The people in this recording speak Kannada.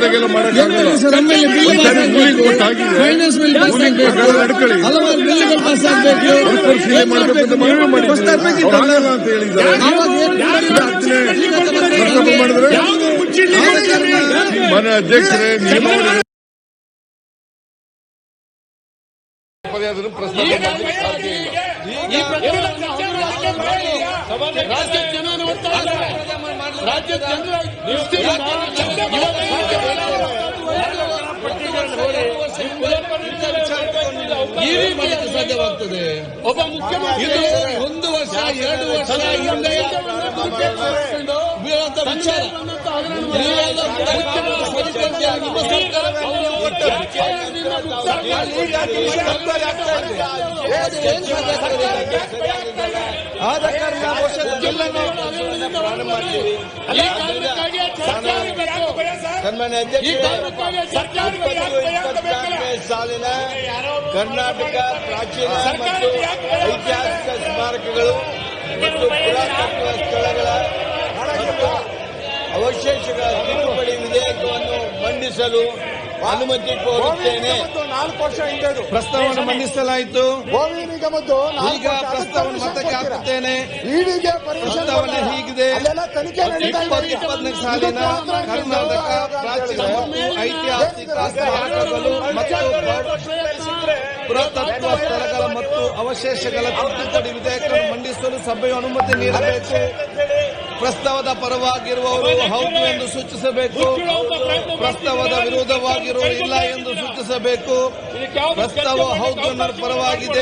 ಹೋದಾಗೆಲ್ಲ ಮಾಡಕ್ಕಾಗಲ್ಲ. ಫೈನಾನ್ಸ್ ಬಿಲ್ ಪಾಸ್ ಆಗಬೇಕು, ಹಲವಾರು ಬಿಲ್ಗಳು ಪಾಸ್ ಆಗಬೇಕು, ಮಾಡಬೇಕಂತ ಮನವಿ ಮಾಡಿದ್ದಾರೆ ಅಂತ ಹೇಳಿದ್ದಾರೆ. ಮಾಡಿದ್ರೆ ಮನೆ ಅಧ್ಯಕ್ಷರೇ ನಿಯಮ ಅದನ್ನು ಪ್ರಸ್ತಾಪ ಮಾಡಲಿಕ್ಕೆ ಸಾಧ್ಯ ಇಲ್ಲ. ಈ ರೀತಿ ಸಾಧ್ಯವಾಗ್ತದೆ. ಒಬ್ಬ ಮುಖ್ಯಮಂತ್ರಿ 1 ವರ್ಷ 2 ವರ್ಷ ಹಿಂದೆ ವಿಚಾರ ಆದ ಕಾರಣ ಪ್ರಾರಂಭ ಮಾಡ್ತೀವಿ. ಸನ್ಮಾನ್ಯ ಅಧ್ಯಕ್ಷ, ಸಾಲಿನ ಕರ್ನಾಟಕ ಪ್ರಾಚೀನ ಮತ್ತು ಐತಿಹಾಸಿಕ ಸ್ಮಾರಕಗಳು ಮತ್ತು ಪುರಾತತ್ವ ಸ್ಥಳಗಳ ಮತ್ತು ಅವಶೇಷಗಳ ತಿದ್ದುಪಡಿ ವಿಧೇಯಕವನ್ನು ಮಂಡಿಸಲು ಅನುಮತಿ ಕೋರುತ್ತೇನೆ. 4 ವರ್ಷ ಹಿಂದೆ ಪ್ರಸ್ತಾವನೆ ಮಂಡಿಸಲಾಯಿತು. ಈಗ ಪ್ರಸ್ತಾವನೆ ಮತಕ್ಕೆ ಹಾಕುತ್ತೇನೆ. ಪ್ರಸ್ತಾವನೆ ಹೀಗಿದೆ: 2024 ಸಾಲಿನ ಕರ್ನಾಟಕ ಪ್ರಾಚೀನ ಮತ್ತು ಐತಿಹಾಸಿಕ ಸ್ಮಾರಕಗಳು ಮತ್ತು ಪುರಾತತ್ವ ಸ್ಥಳಗಳ ಮತ್ತು ಅವಶೇಷಗಳ ತಿದ್ದುಪಡಿ ವಿಧೇಯಕವನ್ನು ಮಂಡಿಸಲು ಸಭೆಯು ಅನುಮತಿ ನೀಡಬೇಕು. ಪ್ರಸ್ತಾವದ ಪರವಾಗಿರುವವರು ಹೌದು ಎಂದು ಸೂಚಿಸಬೇಕು. ಪ್ರಸ್ತಾವದ ವಿರೋಧವಾಗಿರುವವರು ಇಲ್ಲ ಎಂದು ಸೂಚಿಸಬೇಕು. ಪ್ರಸ್ತಾವ ಹೌದು ಪರವಾಗಿದೆ.